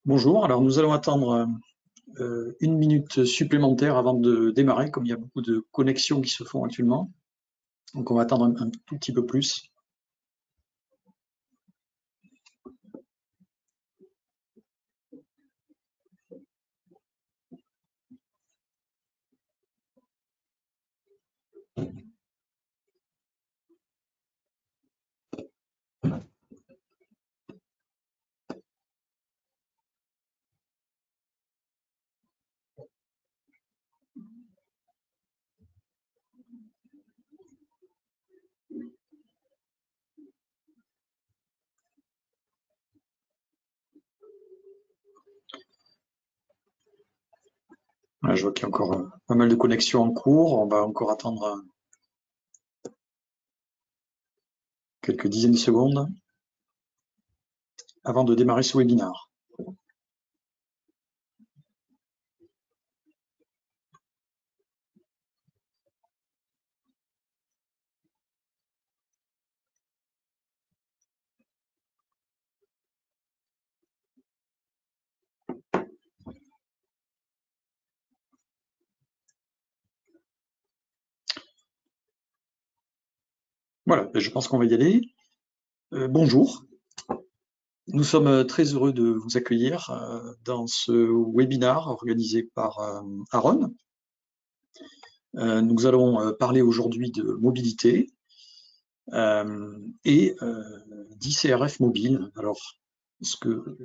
Bonjour, alors nous allons attendre une minute supplémentaire avant de démarrer, comme il y a beaucoup de connexions qui se font actuellement. Donc on va attendre un tout petit peu plus. Voilà, je vois qu'il y a encore pas mal de connexions en cours. On va encore attendre quelques dizaines de secondes avant de démarrer ce webinaire. Voilà, je pense qu'on va y aller. Bonjour. Nous sommes très heureux de vous accueillir dans ce webinaire organisé par Aaron. Nous allons parler aujourd'hui de mobilité et d'ICRF mobile. Alors, ce que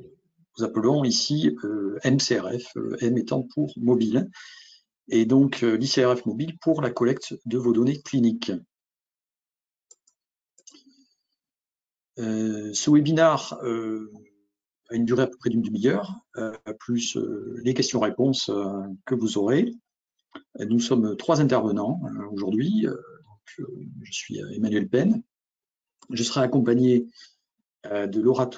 nous appelons ici MCRF, M étant pour mobile, et donc l'ICRF mobile pour la collecte de vos données cliniques. Ce webinaire a une durée à peu près d'une demi-heure, plus les questions-réponses que vous aurez. Nous sommes 3 intervenants aujourd'hui. Je suis Emmanuel Penn. Je serai accompagné de Laura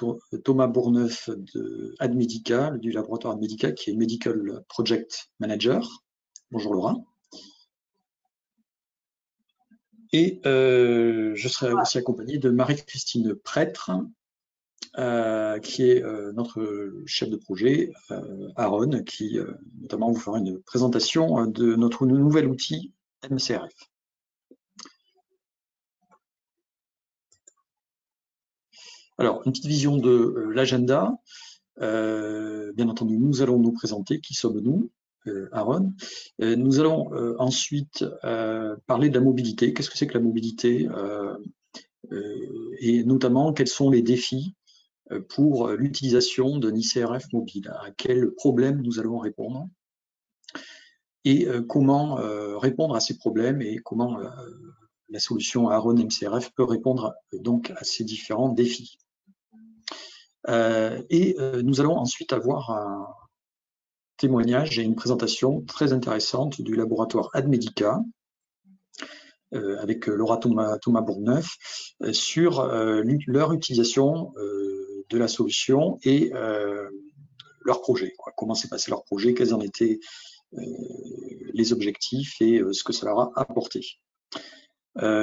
Thomas Bourneuf de Admedica, du laboratoire Admedica, qui est Medical Project Manager. Bonjour Laura. Et je serai aussi accompagné de Marie-Christine Prêtre, qui est notre chef de projet, Aaron, qui notamment vous fera une présentation de notre nouvel outil MCRF. Alors, une petite vision de l'agenda. Bien entendu, nous allons nous présenter. Qui sommes-nous, Aaron? Nous allons ensuite parler de la mobilité. Qu'est-ce que c'est que la mobilité? Et notamment, quels sont les défis pour l'utilisation d'un ICRF mobile? À quels problèmes nous allons répondre? Et comment répondre à ces problèmes et comment la solution Aaron MCRF peut répondre donc à ces différents défis. Nous allons ensuite avoir un témoignage et une présentation très intéressante du laboratoire Admedica avec Laura Thomas Bourneuf sur leur utilisation de la solution et leur projet. Comment s'est passé leur projet, quels en étaient les objectifs et ce que ça leur a apporté.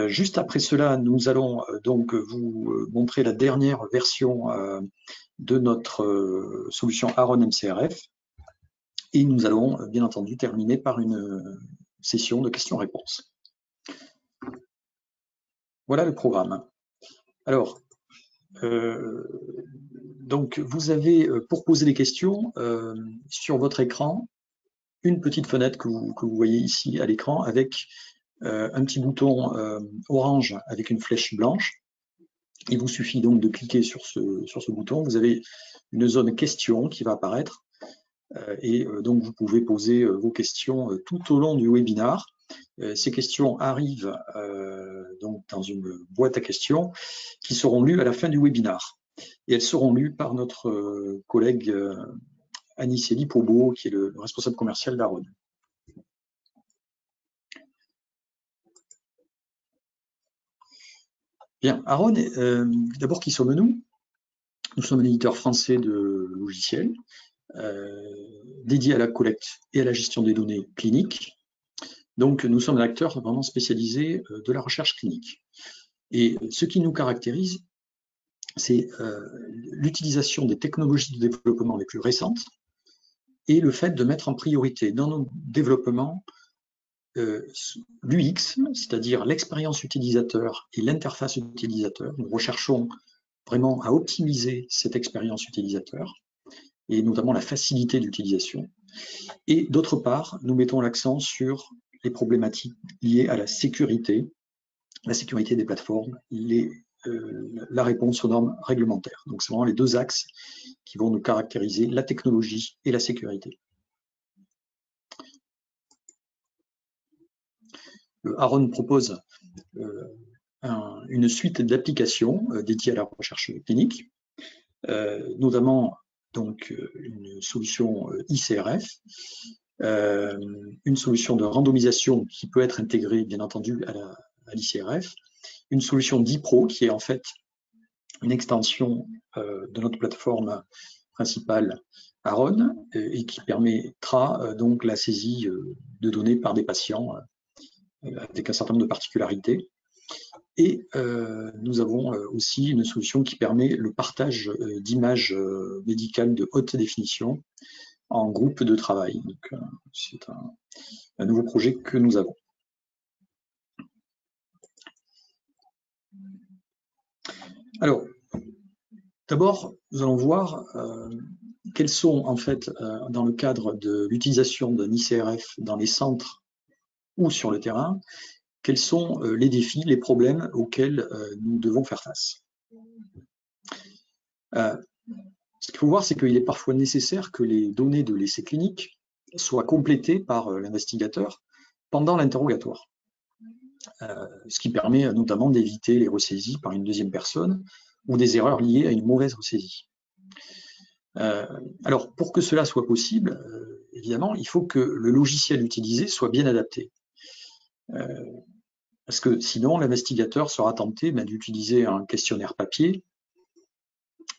Juste après cela, nous allons donc vous montrer la dernière version de notre solution Aaron MCRF et nous allons bien entendu terminer par une session de questions-réponses. Voilà le programme. Alors, donc vous avez pour poser des questions sur votre écran une petite fenêtre que vous voyez ici à l'écran avec un petit bouton orange avec une flèche blanche. Il vous suffit donc de cliquer sur ce bouton. Vous avez une zone questions qui va apparaître et donc vous pouvez poser vos questions tout au long du webinaire. Ces questions arrivent donc dans une boîte à questions qui seront lues à la fin du webinaire. Et elles seront lues par notre collègue Aniceli Pobo, qui est le responsable commercial d'Aaron. Bien, Aaron, d'abord, qui sommes-nous? Nous sommes un éditeur français de logiciels dédié à la collecte et à la gestion des données cliniques. Donc, nous sommes un acteur vraiment spécialisé de la recherche clinique. Et ce qui nous caractérise, c'est l'utilisation des technologies de développement les plus récentes et le fait de mettre en priorité dans nos développements l'UX, c'est-à-dire l'expérience utilisateur et l'interface utilisateur. Nous recherchons vraiment à optimiser cette expérience utilisateur et notamment la facilité d'utilisation. Et d'autre part, nous mettons l'accent sur les problématiques liées à la sécurité des plateformes, la réponse aux normes réglementaires. Donc c'est vraiment les deux axes qui vont nous caractériser, la technologie et la sécurité. Aaron propose une suite d'applications dédiées à la recherche clinique, notamment donc une solution ICRF, une solution de randomisation qui peut être intégrée bien entendu à l'ICRF, une solution d'IPRO qui est en fait une extension de notre plateforme principale Aaron et qui permettra donc la saisie de données par des patients avec un certain nombre de particularités. Et nous avons aussi une solution qui permet le partage d'images médicales de haute définition en groupe de travail. C'est un nouveau projet que nous avons. Alors, d'abord, nous allons voir quels sont, en fait, dans le cadre de l'utilisation d'un ICRF dans les centres ou sur le terrain, quels sont les défis, les problèmes auxquels nous devons faire face. Ce qu'il faut voir, c'est qu'il est parfois nécessaire que les données de l'essai clinique soient complétées par l'investigateur pendant l'interrogatoire, ce qui permet notamment d'éviter les ressaisies par une deuxième personne ou des erreurs liées à une mauvaise ressaisie. Alors, pour que cela soit possible, évidemment, il faut que le logiciel utilisé soit bien adapté. Parce que sinon, l'investigateur sera tenté d'utiliser un questionnaire papier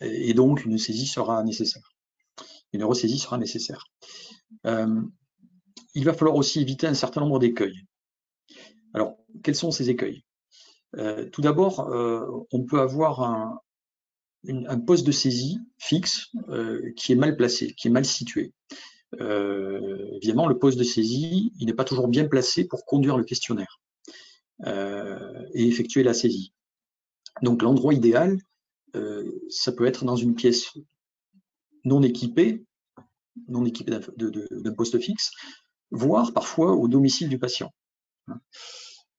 et donc une saisie sera nécessaire. Une ressaisie sera nécessaire. Il va falloir aussi éviter un certain nombre d'écueils. Alors, quels sont ces écueils? Tout d'abord, on peut avoir un poste de saisie fixe qui est mal placé, qui est mal situé. Évidemment, le poste de saisie, il n'est pas toujours bien placé pour conduire le questionnaire et effectuer la saisie. Donc, l'endroit idéal, ça peut être dans une pièce non équipée d'un poste fixe, voire parfois au domicile du patient.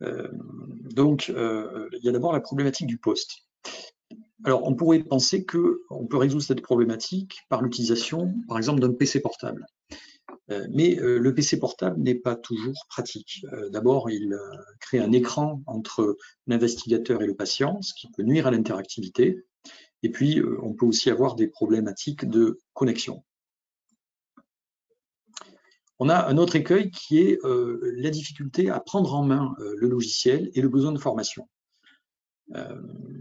Donc, il y a d'abord la problématique du poste. Alors, on pourrait penser qu'on peut résoudre cette problématique par l'utilisation, par exemple, d'un PC portable. Mais le PC portable n'est pas toujours pratique. D'abord, il crée un écran entre l'investigateur et le patient, ce qui peut nuire à l'interactivité. Et puis, on peut aussi avoir des problématiques de connexion. On a un autre écueil qui est la difficulté à prendre en main le logiciel et le besoin de formation.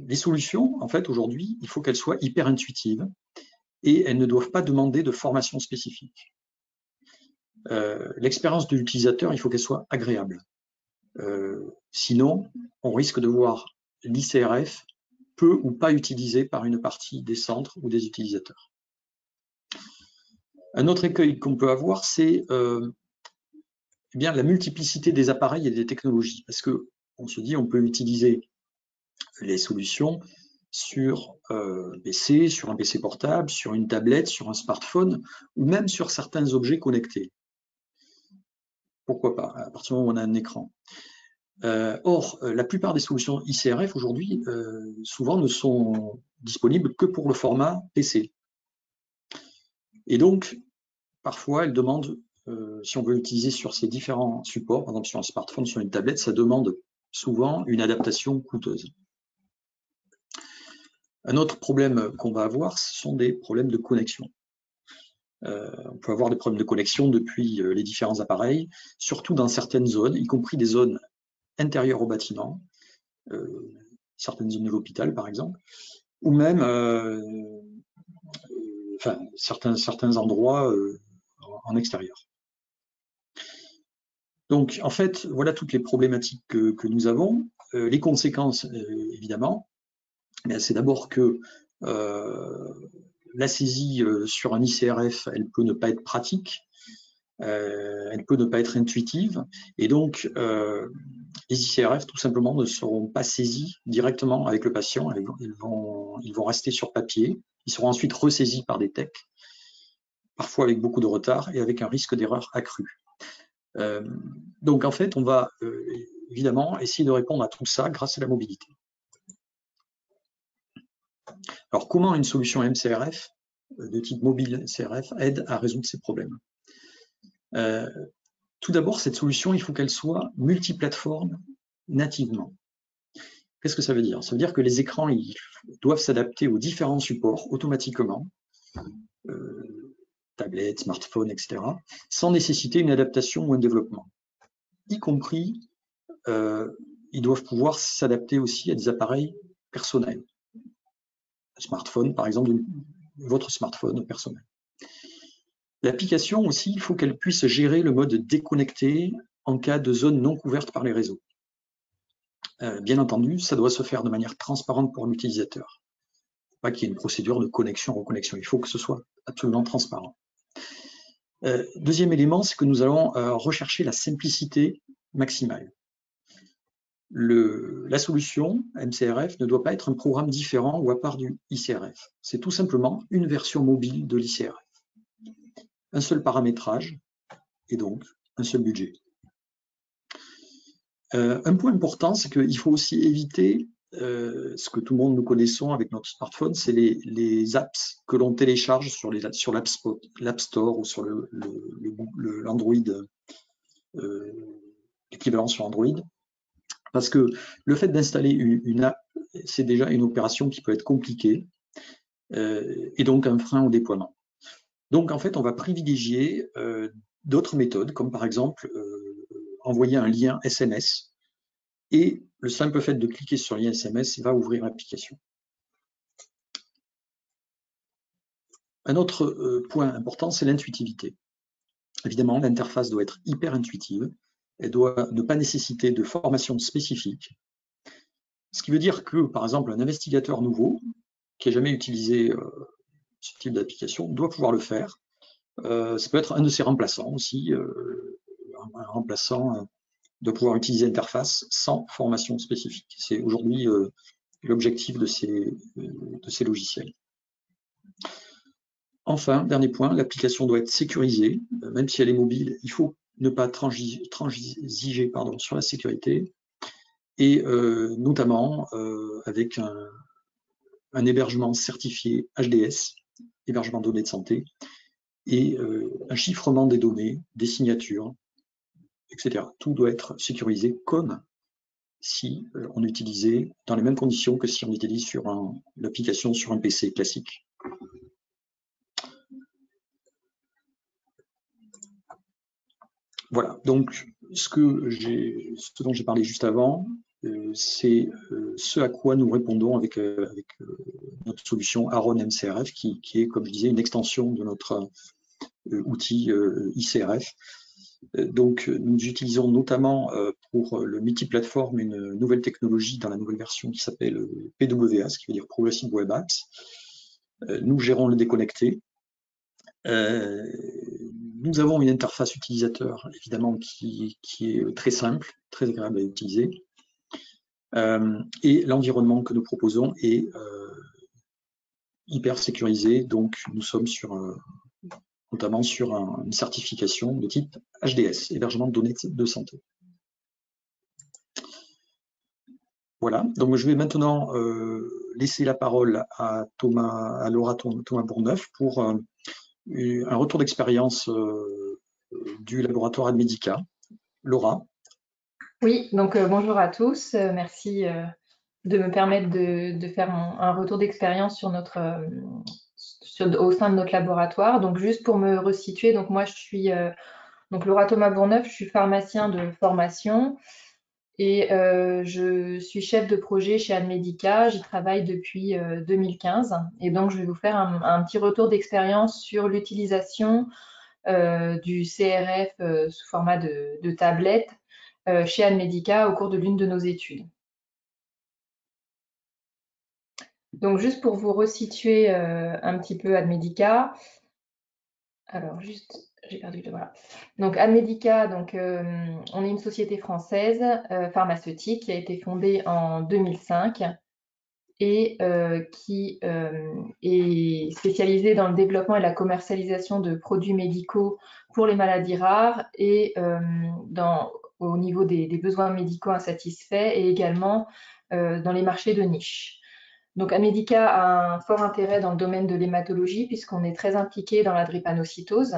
Les solutions, en fait, aujourd'hui, il faut qu'elles soient hyper intuitives et elles ne doivent pas demander de formation spécifique. L'expérience de l'utilisateur, il faut qu'elle soit agréable. Sinon, on risque de voir l'ICRF peu ou pas utilisé par une partie des centres ou des utilisateurs. Un autre écueil qu'on peut avoir, c'est eh bien, la multiplicité des appareils et des technologies. Parce qu'on se dit on peut utiliser les solutions sur PC, sur un PC portable, sur une tablette, sur un smartphone, ou même sur certains objets connectés. Pourquoi pas, à partir du moment où on a un écran. Or, la plupart des solutions ICRF aujourd'hui, souvent ne sont disponibles que pour le format PC. Et donc, parfois, elles demandent, si on veut l'utiliser sur ces différents supports, par exemple sur un smartphone, sur une tablette, ça demande souvent une adaptation coûteuse. Un autre problème qu'on va avoir, ce sont des problèmes de connexion. On peut avoir des problèmes de connexion depuis les différents appareils, surtout dans certaines zones, y compris des zones intérieures au bâtiment, certaines zones de l'hôpital par exemple, ou même enfin, certains endroits en extérieur. Donc en fait, voilà toutes les problématiques que nous avons. Les conséquences, évidemment, c'est d'abord que La saisie sur un ICRF, elle peut ne pas être pratique, elle peut ne pas être intuitive, et donc les ICRF tout simplement ne seront pas saisis directement avec le patient, ils vont rester sur papier, ils seront ensuite ressaisis par des techs, parfois avec beaucoup de retard et avec un risque d'erreur accru. Donc en fait, on va évidemment essayer de répondre à tout ça grâce à la mobilité. Alors comment une solution MCRF de type mobile CRF aide à résoudre ces problèmes? Tout d'abord, cette solution, il faut qu'elle soit multiplateforme nativement. Qu'est-ce que ça veut dire? Ça veut dire que les écrans ils doivent s'adapter aux différents supports automatiquement, tablettes, smartphones, etc., sans nécessiter une adaptation ou un développement. Y compris, ils doivent pouvoir s'adapter aussi à des appareils personnels. Un smartphone, par exemple, votre smartphone personnel. L'application aussi, il faut qu'elle puisse gérer le mode déconnecté en cas de zone non couverte par les réseaux. Bien entendu, ça doit se faire de manière transparente pour l'utilisateur. Il ne faut pas qu'il y ait une procédure de connexion-reconnexion. Il faut que ce soit absolument transparent. Deuxième élément, c'est que nous allons rechercher la simplicité maximale. La solution MCRF ne doit pas être un programme différent ou à part du ICRF. C'est tout simplement une version mobile de l'ICRF. Un seul paramétrage et donc un seul budget. Un point important, c'est qu'il faut aussi éviter ce que tout le monde nous connaissons avec notre smartphone, c'est les apps que l'on télécharge sur l'App Store ou sur l'Android, l'équivalent sur Android. Parce que le fait d'installer une app, c'est déjà une opération qui peut être compliquée et donc un frein au déploiement. Donc en fait, on va privilégier d'autres méthodes, comme par exemple envoyer un lien SMS, et le simple fait de cliquer sur le lien SMS va ouvrir l'application. Un autre point important, c'est l'intuitivité. Évidemment, l'interface doit être hyper intuitive, elle doit ne pas nécessiter de formation spécifique, ce qui veut dire que, par exemple, un investigateur nouveau, qui n'a jamais utilisé ce type d'application, doit pouvoir le faire. Ça peut être un de ses remplaçants aussi, un remplaçant de pouvoir utiliser l'interface sans formation spécifique. C'est aujourd'hui l'objectif de ces logiciels. Enfin, dernier point, l'application doit être sécurisée, même si elle est mobile, il faut ne pas transiger sur la sécurité, et notamment avec un hébergement certifié HDS, hébergement de données de santé, et un chiffrement des données, des signatures, etc. Tout doit être sécurisé comme si on utilisait dans les mêmes conditions que si on utilise sur l'application sur un PC classique. Voilà, donc ce dont j'ai parlé juste avant, c'est ce à quoi nous répondons avec notre solution Aron MCRF, qui est, comme je disais, une extension de notre outil ICRF. Donc, nous utilisons notamment pour le multiplateforme une nouvelle technologie dans la nouvelle version qui s'appelle PWA, ce qui veut dire Progressive Web Apps. Nous gérons le déconnecté. Nous avons une interface utilisateur, évidemment, qui est très simple, très agréable à utiliser. Et l'environnement que nous proposons est hyper sécurisé, donc nous sommes notamment sur une certification de type HDS, hébergement de données de santé. Voilà, donc je vais maintenant laisser la parole à Laura Thomas Bourneuf pour un retour d'expérience du laboratoire Admedica. Laura. Oui, donc bonjour à tous. Merci de me permettre de faire un retour d'expérience sur au sein de notre laboratoire. Donc juste pour me resituer, donc moi je suis donc Laura Thomas Bourneuf, je suis pharmacien de formation et je suis chef de projet chez Admedica. J'y travaille depuis 2015 et donc je vais vous faire un petit retour d'expérience sur l'utilisation du CRF sous format de tablette chez Admedica au cours de l'une de nos études. Donc, juste pour vous resituer un petit peu Admedica. Alors, juste, j'ai perdu le voilà. Donc, Admedica, donc, on est une société française pharmaceutique qui a été fondée en 2005 et qui est spécialisée dans le développement et la commercialisation de produits médicaux pour les maladies rares et au niveau des besoins médicaux insatisfaits et également dans les marchés de niche. Donc, Admedica a un fort intérêt dans le domaine de l'hématologie puisqu'on est très impliqué dans la drépanocytose,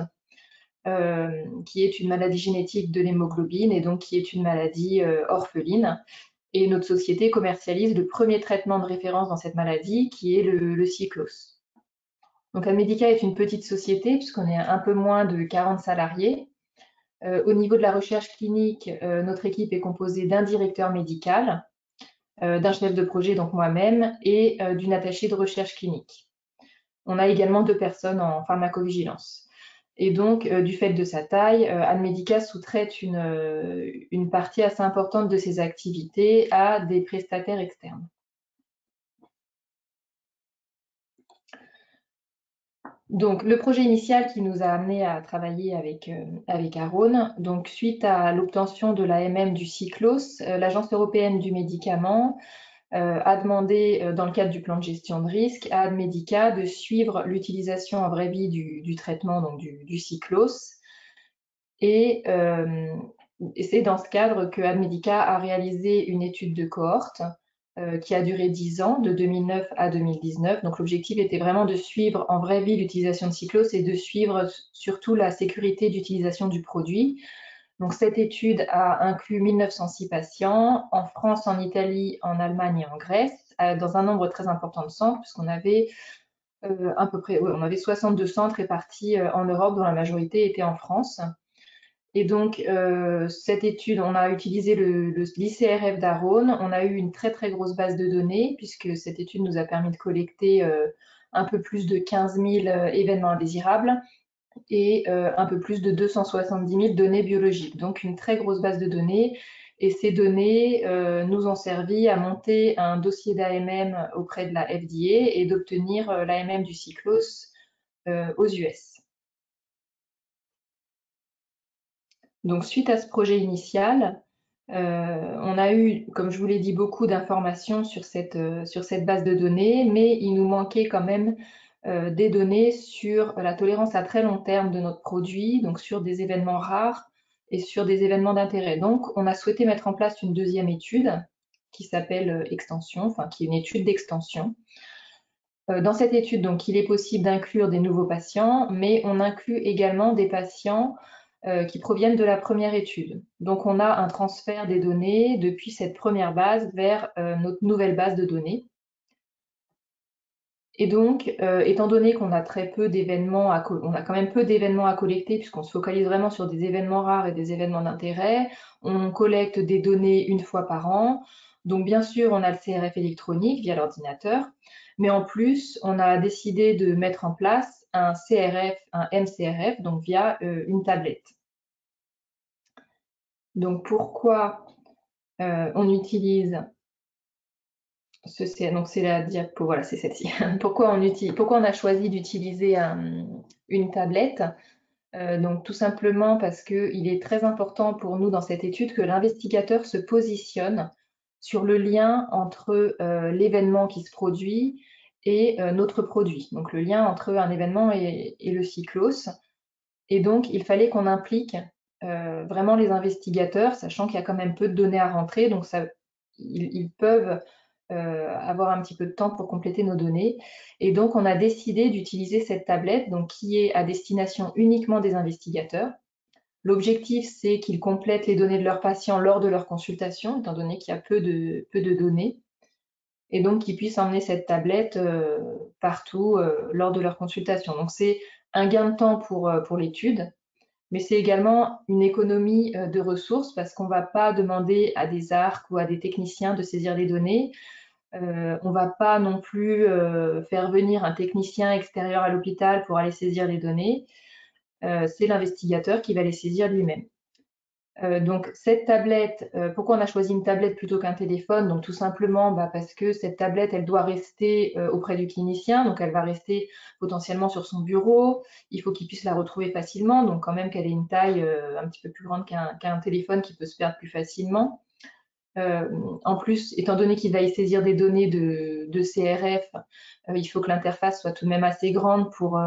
qui est une maladie génétique de l'hémoglobine et donc qui est une maladie orpheline. Et notre société commercialise le premier traitement de référence dans cette maladie, qui est le cyclos. Donc, Admedica est une petite société puisqu'on est un peu moins de 40 salariés. Au niveau de la recherche clinique, notre équipe est composée d'un directeur médical, d'un chef de projet, donc moi-même, et d'une attachée de recherche clinique. On a également 2 personnes en pharmacovigilance. Et donc, du fait de sa taille, Admedica sous-traite une partie assez importante de ses activités à des prestataires externes. Donc, le projet initial qui nous a amené à travailler avec Arone, donc suite à l'obtention de l'AMM du cyclos, l'Agence européenne du médicament a demandé, dans le cadre du plan de gestion de risque, à Admedica de suivre l'utilisation en vraie vie du traitement, donc du cyclos. Et c'est dans ce cadre que Admedica a réalisé une étude de cohorte qui a duré 10 ans, de 2009 à 2019. Donc l'objectif était vraiment de suivre en vraie vie l'utilisation de cyclos et de suivre surtout la sécurité d'utilisation du produit. Donc cette étude a inclus 1906 patients en France, en Italie, en Allemagne et en Grèce, dans un nombre très important de centres, puisqu'on avait à peu près, on avait 62 centres répartis en Europe, dont la majorité était en France. Et donc, cette étude, on a utilisé l'ICRF d'Arone. On a eu une très, très grosse base de données, puisque cette étude nous a permis de collecter un peu plus de 15 000 événements indésirables et un peu plus de 270 000 données biologiques. Donc, une très grosse base de données. Et ces données nous ont servi à monter un dossier d'AMM auprès de la FDA et d'obtenir l'AMM du cyclos aux US. Donc, suite à ce projet initial, on a eu, comme je vous l'ai dit, beaucoup d'informations sur cette base de données, mais il nous manquait quand même des données sur la tolérance à très long terme de notre produit, donc sur des événements rares et sur des événements d'intérêt. Donc, on a souhaité mettre en place une deuxième étude qui s'appelle Extension, enfin qui est une étude d'extension. Dans cette étude, donc, il est possible d'inclure des nouveaux patients, mais on inclut également des patients qui proviennent de la première étude. Donc, on a un transfert des données depuis cette première base vers notre nouvelle base de données. Et donc, étant donné qu'on a très peu d'événements, on a quand même peu d'événements à collecter puisqu'on se focalise vraiment sur des événements rares et des événements d'intérêt, on collecte des données une fois par an. Donc, bien sûr, on a le CRF électronique via l'ordinateur, mais en plus, on a décidé de mettre en place un CRF, un MCRF, donc via une tablette. Donc, pourquoi on utilise donc c'est la diapo, voilà, c'est celle-ci. Pourquoi on a choisi d'utiliser une tablette? Donc tout simplement parce qu'il est très important pour nous dans cette étude que l'investigateur se positionne sur le lien entre l'événement qui se produit et notre produit. Donc le lien entre un événement et le cyclos. Et donc il fallait qu'on implique vraiment les investigateurs, sachant qu'il y a quand même peu de données à rentrer, donc ils peuvent avoir un petit peu de temps pour compléter nos données. Et donc, on a décidé d'utiliser cette tablette, donc, qui est à destination uniquement des investigateurs. L'objectif, c'est qu'ils complètent les données de leurs patients lors de leur consultation, étant donné qu'il y a peu de données, et donc qu'ils puissent emmener cette tablette partout lors de leur consultation. Donc, c'est un gain de temps pour l'étude, mais c'est également une économie de ressources parce qu'on ne va pas demander à des ARC ou à des techniciens de saisir les données. On ne va pas non plus faire venir un technicien extérieur à l'hôpital pour aller saisir les données. C'est l'investigateur qui va les saisir lui-même. Donc cette tablette, pourquoi on a choisi une tablette plutôt qu'un téléphone? Donc tout simplement parce que cette tablette, elle doit rester auprès du clinicien, donc elle va rester potentiellement sur son bureau. Il faut qu'il puisse la retrouver facilement, donc quand même qu'elle ait une taille un petit peu plus grande qu'un téléphone qui peut se perdre plus facilement. En plus, étant donné qu'il va y saisir des données de CRF, il faut que l'interface soit tout de même assez grande pour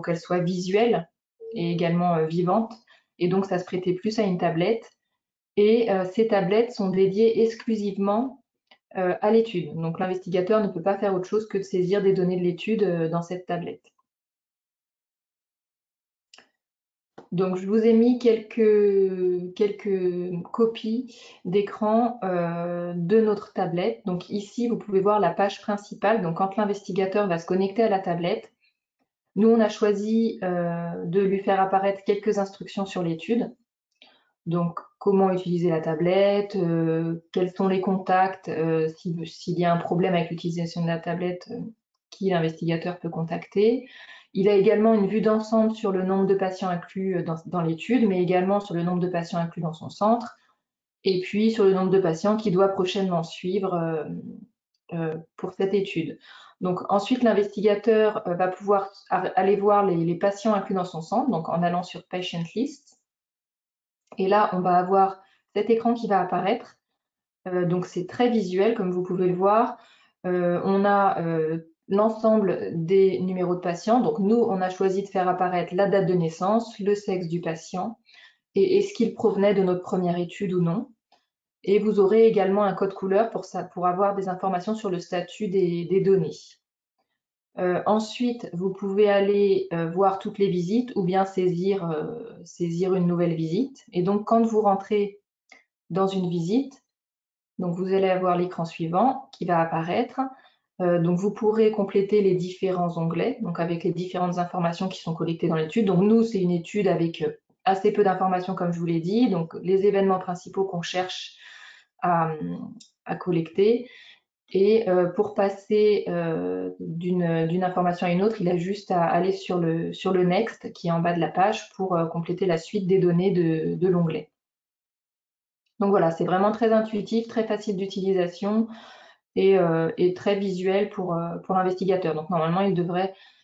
qu'elle soit visuelle et également vivante. Et donc, ça se prêtait plus à une tablette. Et ces tablettes sont dédiées exclusivement à l'étude. Donc, l'investigateur ne peut pas faire autre chose que de saisir des données de l'étude dans cette tablette. Donc, je vous ai mis quelques copies d'écran de notre tablette. Donc ici, vous pouvez voir la page principale. Donc, quand l'investigateur va se connecter à la tablette, nous, on a choisi de lui faire apparaître quelques instructions sur l'étude. Donc, comment utiliser la tablette, quels sont les contacts, s'il y a un problème avec l'utilisation de la tablette, qui l'investigateur peut contacter. Il a également une vue d'ensemble sur le nombre de patients inclus dans l'étude, mais également sur le nombre de patients inclus dans son centre, et puis sur le nombre de patients qu'il doit prochainement suivre pour cette étude. Donc ensuite, l'investigateur va pouvoir aller voir les patients inclus dans son centre, donc en allant sur Patient List. Et là, on va avoir cet écran qui va apparaître. Donc c'est très visuel, comme vous pouvez le voir. On a l'ensemble des numéros de patients. Donc nous, on a choisi de faire apparaître la date de naissance, le sexe du patient et est-ce qu'il provenait de notre première étude ou non. Et vous aurez également un code couleur pour avoir des informations sur le statut des données. Ensuite, vous pouvez aller voir toutes les visites ou bien saisir une nouvelle visite. Et donc, quand vous rentrez dans une visite, donc vous allez avoir l'écran suivant qui va apparaître. Donc vous pourrez compléter les différents onglets, donc avec les différentes informations qui sont collectées dans l'étude. Donc nous, c'est une étude avec assez peu d'informations, comme je vous l'ai dit. Donc les événements principaux qu'on cherche à collecter. Et pour passer d'une information à une autre, il a juste à aller sur le Next qui est en bas de la page pour compléter la suite des données de l'onglet. Donc voilà, c'est vraiment très intuitif, très facile d'utilisation et très visuel pour l'investigateur. Donc normalement,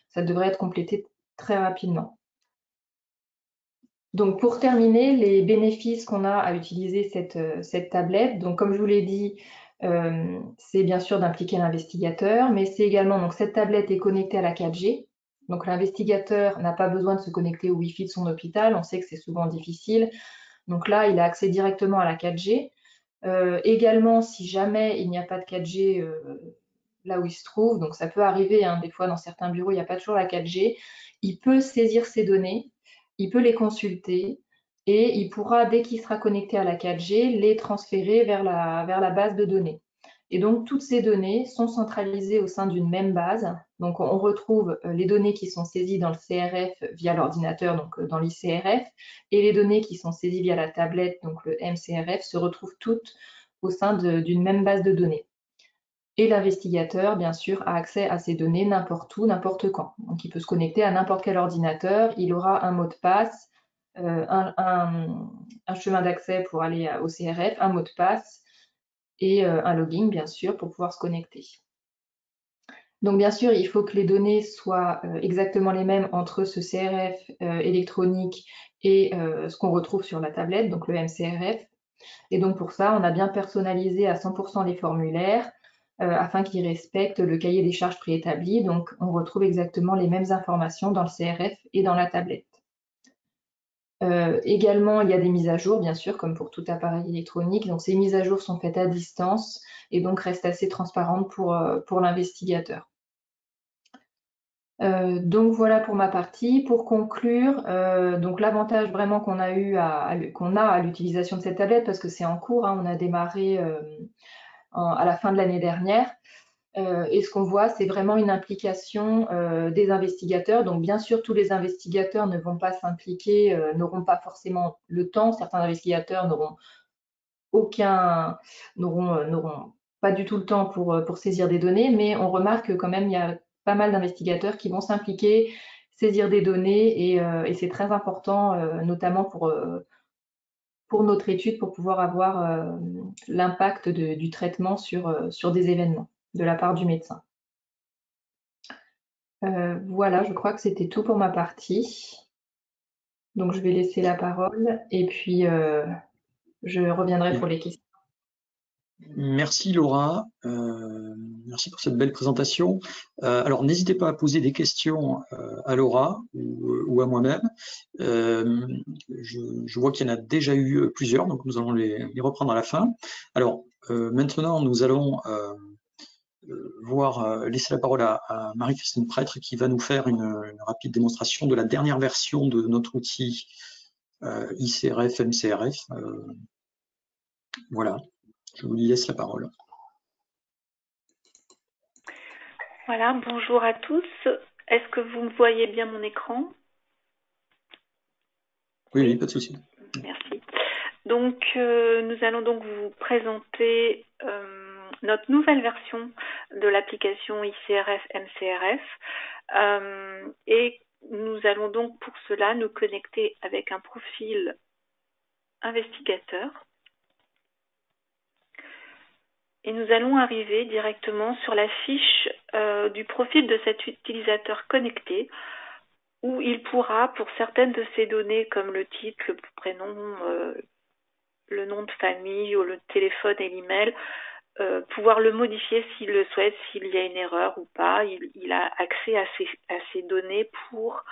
ça devrait être complété très rapidement. Donc pour terminer, les bénéfices qu'on a à utiliser cette tablette, donc comme je vous l'ai dit, c'est bien sûr d'impliquer l'investigateur, mais c'est également, donc cette tablette est connectée à la 4G, donc l'investigateur n'a pas besoin de se connecter au Wi-Fi de son hôpital, on sait que c'est souvent difficile, donc là il a accès directement à la 4G. Également, si jamais il n'y a pas de 4G là où il se trouve, donc ça peut arriver, hein, des fois dans certains bureaux il n'y a pas toujours la 4G, il peut saisir ces données, il peut les consulter et il pourra, dès qu'il sera connecté à la 4G, les transférer vers la base de données. Et donc toutes ces données sont centralisées au sein d'une même base. Donc on retrouve les données qui sont saisies dans le CRF via l'ordinateur, donc dans l'ICRF, et les données qui sont saisies via la tablette, donc le MCRF, se retrouvent toutes au sein d'une même base de données. Et l'investigateur, bien sûr, a accès à ces données n'importe où, n'importe quand. Donc, il peut se connecter à n'importe quel ordinateur, il aura un mot de passe, un chemin d'accès pour aller au CRF, un mot de passe et un login, bien sûr, pour pouvoir se connecter. Donc, bien sûr, il faut que les données soient exactement les mêmes entre ce CRF électronique et ce qu'on retrouve sur la tablette, donc le MCRF. Et donc, pour ça, on a bien personnalisé à 100% les formulaires, afin qu'ils respectent le cahier des charges préétabli. Donc, on retrouve exactement les mêmes informations dans le CRF et dans la tablette. Également, il y a des mises à jour, bien sûr, comme pour tout appareil électronique. Donc, ces mises à jour sont faites à distance et donc restent assez transparentes pour l'investigateur. Donc voilà pour ma partie. Pour conclure, donc l'avantage vraiment qu'on a à l'utilisation de cette tablette, parce que c'est en cours, hein, on a démarré à la fin de l'année dernière. Et ce qu'on voit, c'est vraiment une implication des investigateurs. Donc, bien sûr, tous les investigateurs ne vont pas s'impliquer, n'auront pas forcément le temps. Certains investigateurs n'auront pas du tout le temps pour saisir des données, mais on remarque que quand même, il y a pas mal d'investigateurs qui vont s'impliquer, saisir des données, et c'est très important, notamment pour notre étude, pour pouvoir avoir l'impact du traitement sur des événements de la part du médecin. Voilà, je crois que c'était tout pour ma partie. Donc je vais laisser la parole et puis je reviendrai pour les questions. Merci Laura, merci pour cette belle présentation. Alors n'hésitez pas à poser des questions à Laura ou à moi-même. Je vois qu'il y en a déjà eu plusieurs, donc nous allons les reprendre à la fin. Alors maintenant nous allons laisser la parole à Marie-Christine Prêtre qui va nous faire une rapide démonstration de la dernière version de notre outil ICRF, MCRF. Voilà, je vous laisse la parole. Voilà, bonjour à tous. Est-ce que vous me voyez bien mon écran? Oui, pas de souci. Merci. Donc, nous allons donc vous présenter notre nouvelle version de l'application ICRF-MCRF et nous allons donc pour cela nous connecter avec un profil investigateur. Et nous allons arriver directement sur la fiche du profil de cet utilisateur connecté où il pourra, pour certaines de ces données comme le titre, le prénom, le nom de famille ou le téléphone et l'email, pouvoir le modifier s'il le souhaite, s'il y a une erreur ou pas. Il a accès à ces données pour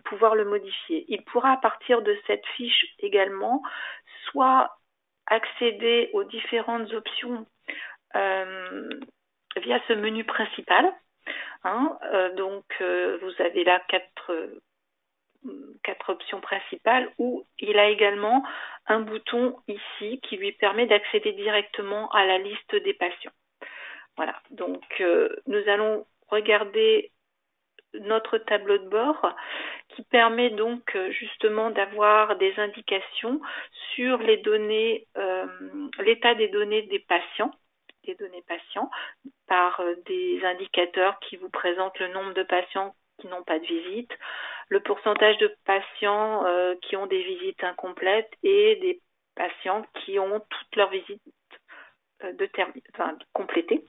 pouvoir le modifier. Il pourra à partir de cette fiche également soit accéder aux différentes options via ce menu principal. Donc vous avez là quatre options principales où il a également un bouton ici qui lui permet d'accéder directement à la liste des patients. Voilà, donc nous allons regarder notre tableau de bord qui permet donc justement d'avoir des indications sur les données, l'état des données des patients, par des indicateurs qui vous présentent le nombre de patients qui n'ont pas de visite, le pourcentage de patients qui ont des visites incomplètes et des patients qui ont toutes leurs visites complétées.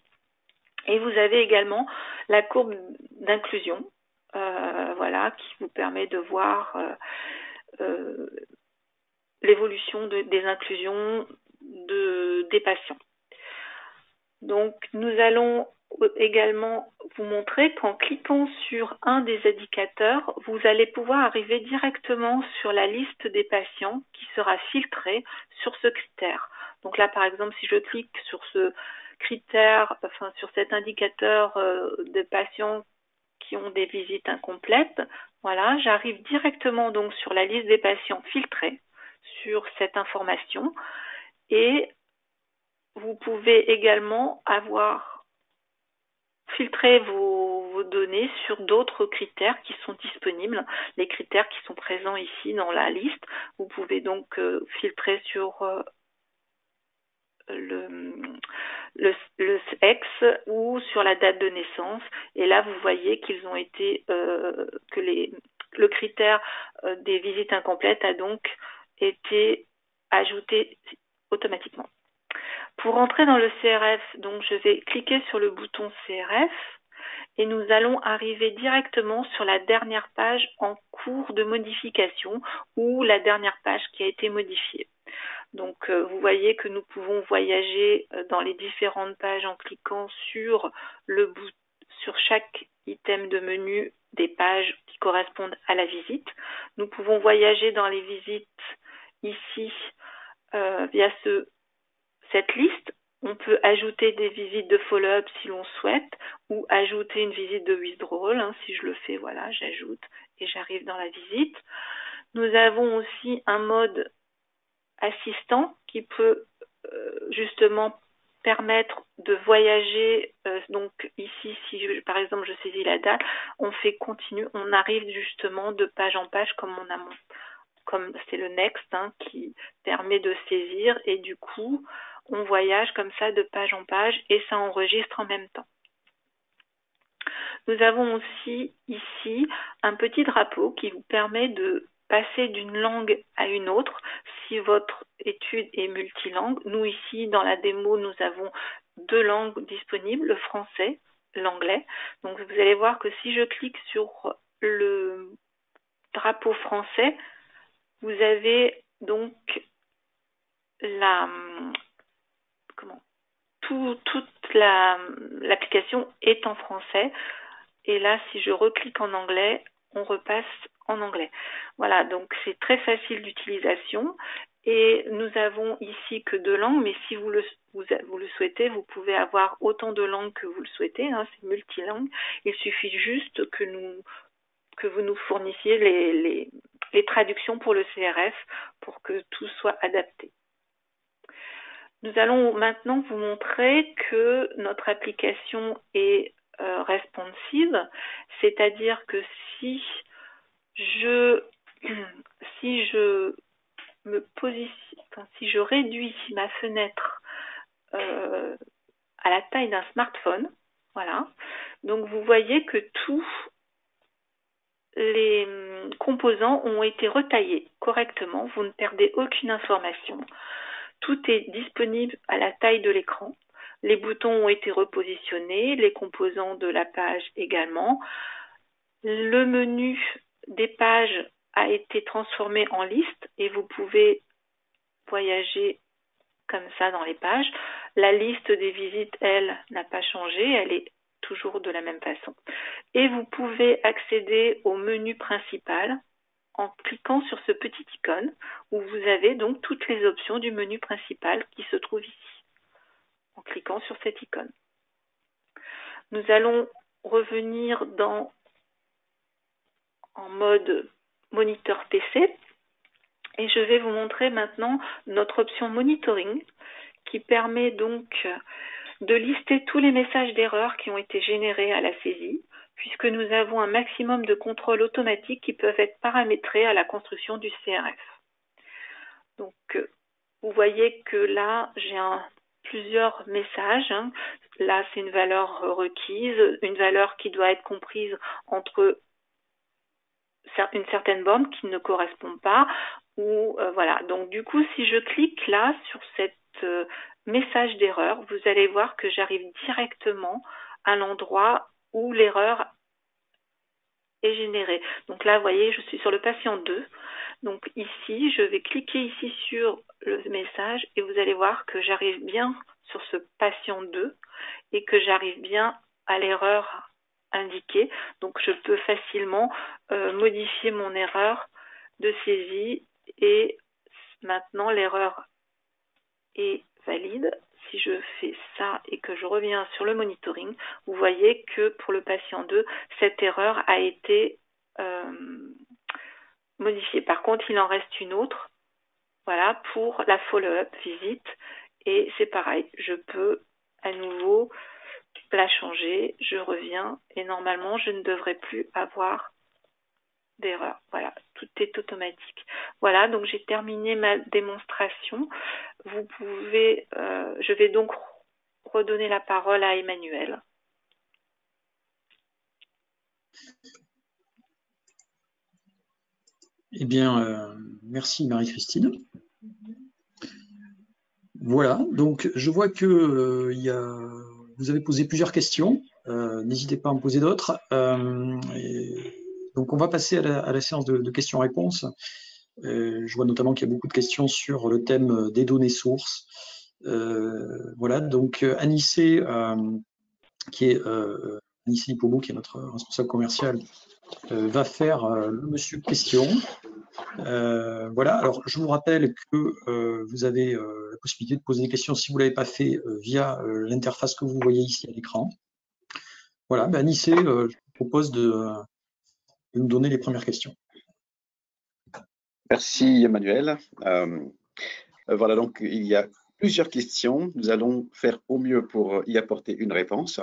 Et vous avez également la courbe d'inclusion, voilà, qui vous permet de voir l'évolution des inclusions des patients. Donc, nous allons également vous montrer qu'en cliquant sur un des indicateurs, vous allez pouvoir arriver directement sur la liste des patients qui sera filtrée sur ce critère. Donc là, par exemple, si je clique sur ce critère, enfin sur cet indicateur de patients qui ont des visites incomplètes, voilà, j'arrive directement donc sur la liste des patients filtrés sur cette information et vous pouvez également filtrer vos données sur d'autres critères qui sont disponibles, les critères qui sont présents ici dans la liste. Vous pouvez donc filtrer sur le sexe ou sur la date de naissance. Et là, vous voyez qu'ils ont été le critère des visites incomplètes a donc été ajouté automatiquement. Pour entrer dans le CRF, donc je vais cliquer sur le bouton CRF et nous allons arriver directement sur la dernière page en cours de modification ou la dernière page qui a été modifiée. Donc vous voyez que nous pouvons voyager dans les différentes pages en cliquant sur chaque item de menu des pages qui correspondent à la visite. Nous pouvons voyager dans les visites ici via cette liste. On peut ajouter des visites de follow-up si l'on souhaite ou ajouter une visite de withdrawal. Si je le fais, voilà, j'ajoute et j'arrive dans la visite. Nous avons aussi un mode assistant qui peut justement permettre de voyager. Donc ici, si par exemple je saisis la date, on fait continue, on arrive justement de page en page comme c'est le next qui permet de saisir et du coup on voyage comme ça de page en page et ça enregistre en même temps. Nous avons aussi ici un petit drapeau qui vous permet de passer d'une langue à une autre si votre étude est multilingue. Nous ici, dans la démo, nous avons 2 langues disponibles, le français, l'anglais. Donc vous allez voir que si je clique sur le drapeau français, vous avez donc toute l'application est en français. Et là, si je reclique en anglais, on repasse en anglais. Voilà, donc c'est très facile d'utilisation. Et nous avons ici que 2 langues, mais si vous le souhaitez, vous pouvez avoir autant de langues que vous le souhaitez. Hein, c'est multilingue. Il suffit juste que vous nous fournissiez les traductions pour le CRF pour que tout soit adapté. Nous allons maintenant vous montrer que notre application est responsive, c'est-à-dire que si je réduis ma fenêtre à la taille d'un smartphone, voilà, donc vous voyez que tous les composants ont été retaillés correctement, vous ne perdez aucune information. Tout est disponible à la taille de l'écran. Les boutons ont été repositionnés, les composants de la page également. Le menu des pages a été transformé en liste et vous pouvez voyager comme ça dans les pages. La liste des visites, elle, n'a pas changé, elle est toujours de la même façon. Et vous pouvez accéder au menu principal en cliquant sur ce petit icône où vous avez donc toutes les options du menu principal qui se trouve ici, en cliquant sur cette icône. Nous allons revenir en mode moniteur PC et je vais vous montrer maintenant notre option monitoring qui permet donc de lister tous les messages d'erreur qui ont été générés à la saisie, puisque nous avons un maximum de contrôles automatiques qui peuvent être paramétrés à la construction du CRF. Donc, vous voyez que là, j'ai plusieurs messages. Là, c'est une valeur requise, une valeur qui doit être comprise entre une certaine borne qui ne correspond pas. Ou voilà. Donc, du coup, si je clique là sur cette message d'erreur, vous allez voir que j'arrive directement à l'endroit où l'erreur est générée. Donc là, vous voyez, je suis sur le patient 2. Donc ici, je vais cliquer ici sur le message et vous allez voir que j'arrive bien sur ce patient 2 et que j'arrive bien à l'erreur indiquée. Donc je peux facilement modifier mon erreur de saisie et maintenant l'erreur est valide. Si je fais ça et que je reviens sur le monitoring, vous voyez que pour le patient 2, cette erreur a été modifiée. Par contre, il en reste une autre, voilà, pour la follow-up visite. Et c'est pareil, je peux à nouveau la changer, je reviens et normalement, je ne devrais plus avoir d'erreur. Voilà, tout est automatique. Voilà, donc j'ai terminé ma démonstration. Vous pouvez, je vais donc redonner la parole à Emmanuel. Eh bien, merci Marie-Christine. Voilà, donc je vois que vous avez posé plusieurs questions. N'hésitez pas à en poser d'autres. Donc on va passer à la séance de questions-réponses. Je vois notamment qu'il y a beaucoup de questions sur le thème des données sources. Voilà, donc Anissé, qui est Anissé Lipobo, qui est notre responsable commercial, va faire le monsieur question. Voilà, alors je vous rappelle que vous avez la possibilité de poser des questions si vous ne l'avez pas fait via l'interface que vous voyez ici à l'écran. Voilà, ben Anissé, je vous propose de nous donner les premières questions. Merci Emmanuel. Voilà, donc il y a plusieurs questions. Nous allons faire au mieux pour y apporter une réponse.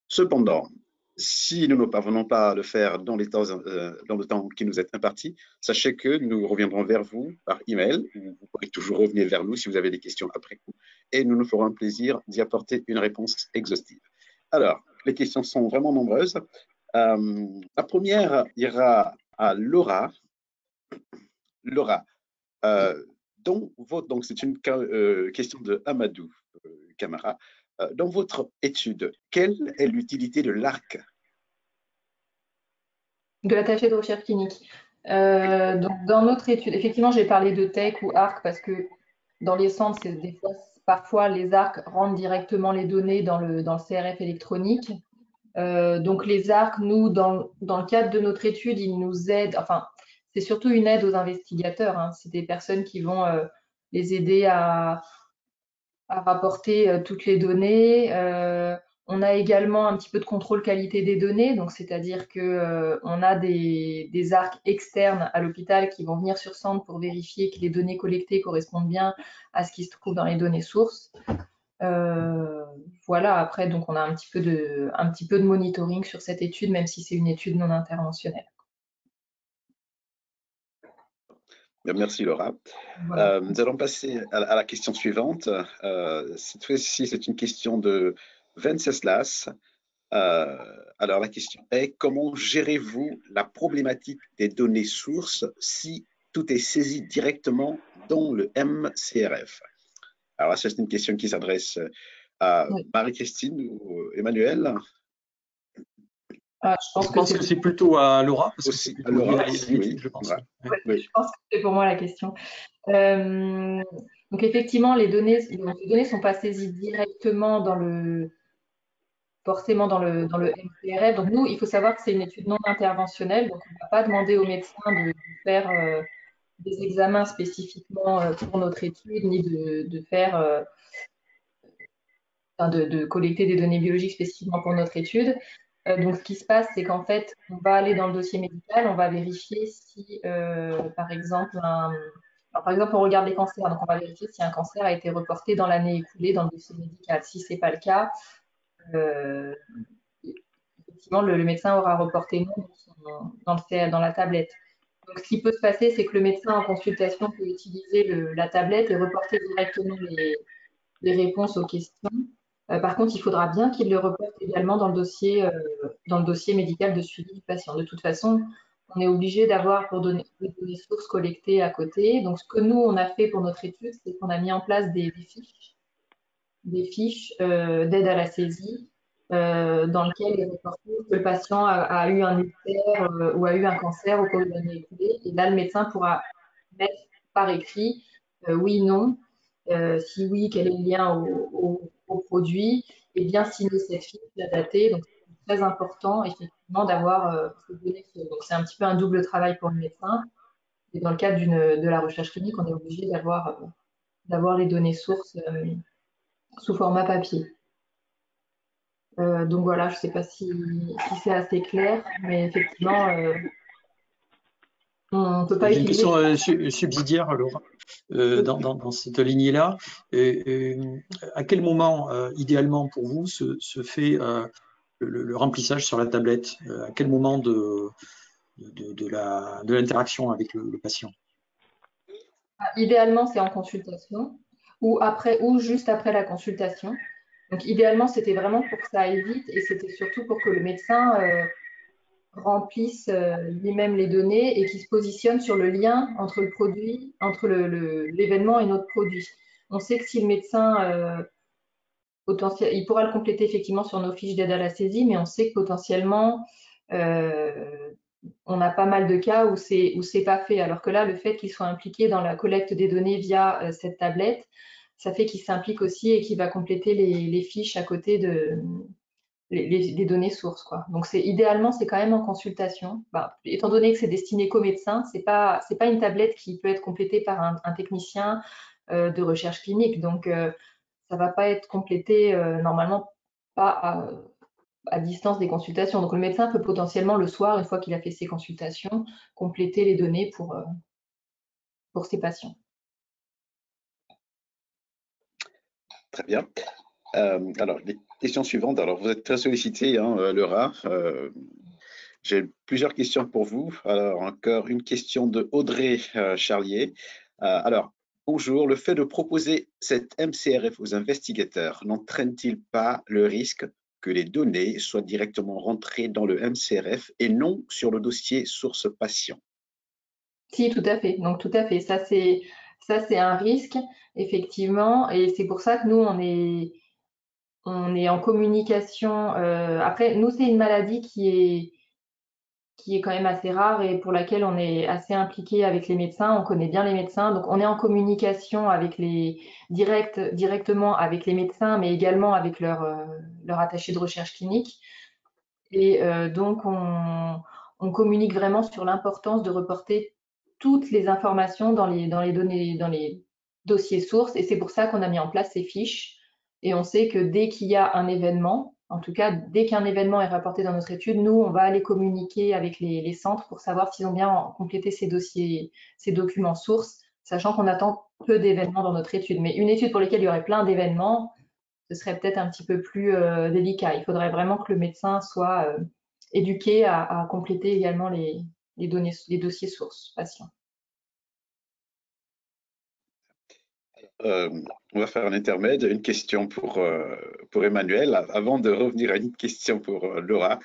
Cependant, si nous ne parvenons pas à le faire dans le temps qui nous est imparti, sachez que nous reviendrons vers vous par email. Vous pourrez toujours revenir vers nous si vous avez des questions après coup. Et nous nous ferons un plaisir d'y apporter une réponse exhaustive. Alors, les questions sont vraiment nombreuses. La première ira à Laura Laura, donc c'est une question de Amadou Camara. Dans votre étude, quelle est l'utilité de l'ARC? De l'attaché de recherche clinique. Donc, dans notre étude, effectivement, j'ai parlé de TEC ou ARC parce que dans les centres, parfois les ARC rentrent directement les données dans le CRF électronique. Donc, les ARC, nous, dans le cadre de notre étude, ils nous aident. Enfin, c'est surtout une aide aux investigateurs, hein. C'est des personnes qui vont les aider à rapporter toutes les données. On a également un petit peu de contrôle qualité des données, donc c'est-à-dire que on a des ARC externes à l'hôpital qui vont venir sur centre pour vérifier que les données collectées correspondent bien à ce qui se trouve dans les données sources. Voilà, après, donc on a un petit peu de monitoring sur cette étude, même si c'est une étude non interventionnelle. Merci Laura. Voilà. Nous allons passer à la question suivante. Cette fois-ci, c'est une question de Venceslas. Alors la question est, comment gérez-vous la problématique des données sources si tout est saisi directement dans le MCRF? Alors c'est une question qui s'adresse à Oui. Marie-Christine ou Emmanuel. Je pense que c'est plutôt à Laura, parce que Aussi, c'est à plutôt Laura, lié à l'étude, je pense. Ouais. Ouais, Oui. je pense que c'est pour moi la question. Donc effectivement, les données sont pas saisies directement forcément dans le MCRF. Donc nous, il faut savoir que c'est une étude non interventionnelle, donc on ne va pas demander aux médecins de faire des examens spécifiquement pour notre étude, ni de collecter des données biologiques spécifiquement pour notre étude. Donc, ce qui se passe, c'est qu'en fait, on va aller dans le dossier médical, on va vérifier si, par exemple, on regarde les cancers, donc on va vérifier si un cancer a été reporté dans l'année écoulée dans le dossier médical. Si ce n'est pas le cas, effectivement, le médecin aura reporté non dans la tablette. Donc, ce qui peut se passer, c'est que le médecin en consultation peut utiliser la tablette et reporter directement les réponses aux questions. Par contre, il faudra bien qu'il le reporte également dans le dossier médical de suivi du patient. De toute façon, on est obligé d'avoir pour donner des données sources collectées à côté. Donc, ce que nous, on a fait pour notre étude, c'est qu'on a mis en place des fiches d'aide à la saisie dans lesquelles il est reporté que le patient a eu un ulcère ou a eu un cancer au cours de l'année écoulée. Et là, le médecin pourra mettre par écrit oui, non. Si oui, quel est le lien au produit, et bien signer cette fiche, la dater. Donc, c'est très important, effectivement, d'avoir ces données. Donc, c'est un petit peu un double travail pour le médecin. Et dans le cadre de la recherche clinique, on est obligé d'avoir les données sources sous format papier. Donc voilà, je ne sais pas si c'est assez clair, mais effectivement, on ne peut pas J'ai une utiliser. question subsidiaire, Laura, dans cette lignée-là. À quel moment, idéalement pour vous, se fait le remplissage sur la tablette? À quel moment de l'interaction avec le patient? Idéalement, c'est en consultation ou juste après la consultation. Donc, idéalement, c'était vraiment pour que ça aille vite et c'était surtout pour que le médecin remplisse lui-même les données et qu'il se positionne sur le lien entre le produit, entre l'événement et notre produit. On sait que si le médecin il pourra le compléter effectivement sur nos fiches d'aide à la saisie, mais on sait que potentiellement on a pas mal de cas où c'est pas fait. Alors que là, le fait qu'il soit impliqué dans la collecte des données via cette tablette, ça fait qu'il s'implique aussi et qu'il va compléter les fiches à côté des données sources, quoi. Donc idéalement, c'est quand même en consultation. Étant donné que c'est destiné qu'aux médecins, c'est pas une tablette qui peut être complétée par un technicien de recherche clinique. Donc ça va pas être complété normalement pas à distance des consultations. Donc le médecin peut potentiellement le soir, une fois qu'il a fait ses consultations, compléter les données pour ses patients. Très bien. Alors, les questions suivantes. Alors, vous êtes très sollicité, hein, Laura. J'ai plusieurs questions pour vous. Alors, encore une question de Audrey Charlier. Alors, bonjour. Le fait de proposer cette MCRF aux investigateurs n'entraîne-t-il pas le risque que les données soient directement rentrées dans le MCRF et non sur le dossier source patient? Si, tout à fait. Donc, tout à fait. Ça, c'est un risque, effectivement. Et c'est pour ça que nous, on est en communication. Après, nous, c'est une maladie qui est quand même assez rare et pour laquelle on est assez impliqué avec les médecins. On connaît bien les médecins. Donc, on est en communication avec directement avec les médecins, mais également avec leur attaché de recherche clinique. Et donc, on communique vraiment sur l'importance de reporter toutes les informations dans les données, dans les dossiers sources. Et c'est pour ça qu'on a mis en place ces fiches. Et on sait que dès qu'il y a un événement, en tout cas, dès qu'un événement est rapporté dans notre étude, nous, on va aller communiquer avec les centres pour savoir s'ils ont bien complété ces dossiers, ces documents sources, sachant qu'on attend peu d'événements dans notre étude. Mais une étude pour laquelle il y aurait plein d'événements, ce serait peut-être un petit peu plus délicat. Il faudrait vraiment que le médecin soit éduqué à compléter également les données, les dossiers sources patients. On va faire un intermède, une question pour Emmanuel, avant de revenir à une question pour Laura.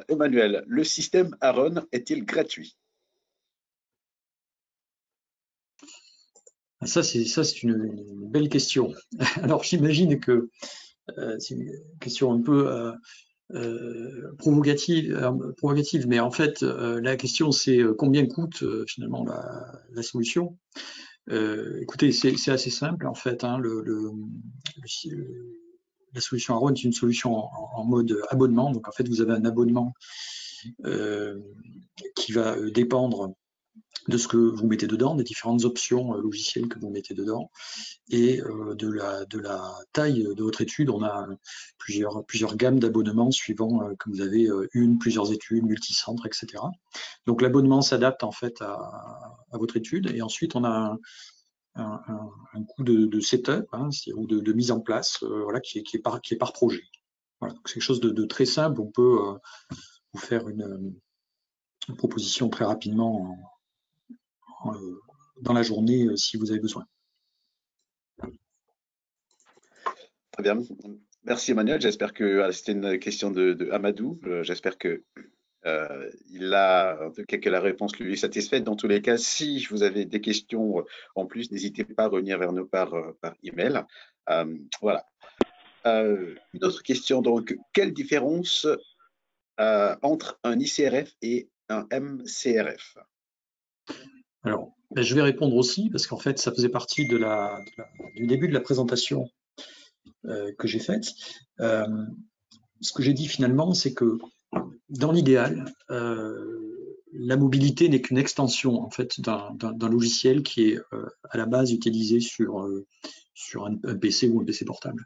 Emmanuel, le système Aaron est-il gratuit? Ça, c'est une belle question. Alors, j'imagine que c'est une question un peu provocative, mais en fait, la question, c'est combien coûte finalement la solution. Écoutez, c'est assez simple en fait. Hein, la solution Aaron est une solution en mode abonnement. Donc en fait, vous avez un abonnement qui va dépendre de ce que vous mettez dedans, des différentes options logicielles que vous mettez dedans, et de la taille de votre étude. On a plusieurs gammes d'abonnements suivant que vous avez plusieurs études, multicentres, etc. Donc l'abonnement s'adapte en fait à votre étude, et ensuite on a un coût de setup, hein, ou de mise en place, voilà, qui est par projet. Voilà, c'est quelque chose de très simple. On peut vous faire une proposition très rapidement dans la journée si vous avez besoin. Très bien. Merci Emmanuel. J'espère que c'était une question de Amadou. J'espère que il a, en tout cas, que la réponse lui est satisfaite. Dans tous les cas, si vous avez des questions en plus, n'hésitez pas à revenir vers nous par email. Voilà. Une autre question, donc, quelle différence entre un ICRF et un MCRF? Alors, je vais répondre aussi, parce qu'en fait, ça faisait partie du début de la présentation que j'ai faite. Ce que j'ai dit finalement, c'est que dans l'idéal, la mobilité n'est qu'une extension en fait d'un logiciel qui est à la base utilisé sur un PC ou un PC portable.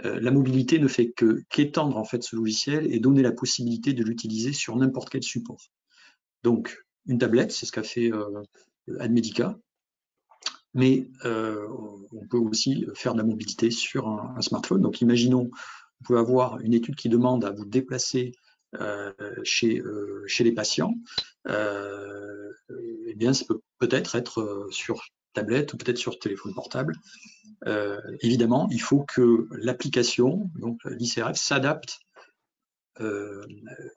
La mobilité ne fait qu'étendre en fait ce logiciel et donner la possibilité de l'utiliser sur n'importe quel support. Donc une tablette, c'est ce qu'a fait Admedica, mais on peut aussi faire de la mobilité sur un smartphone. Donc imaginons, vous pouvez avoir une étude qui demande à vous déplacer chez les patients, eh bien ça peut peut-être être sur tablette ou peut-être sur téléphone portable. Évidemment, il faut que l'application, donc l'ICRF, s'adapte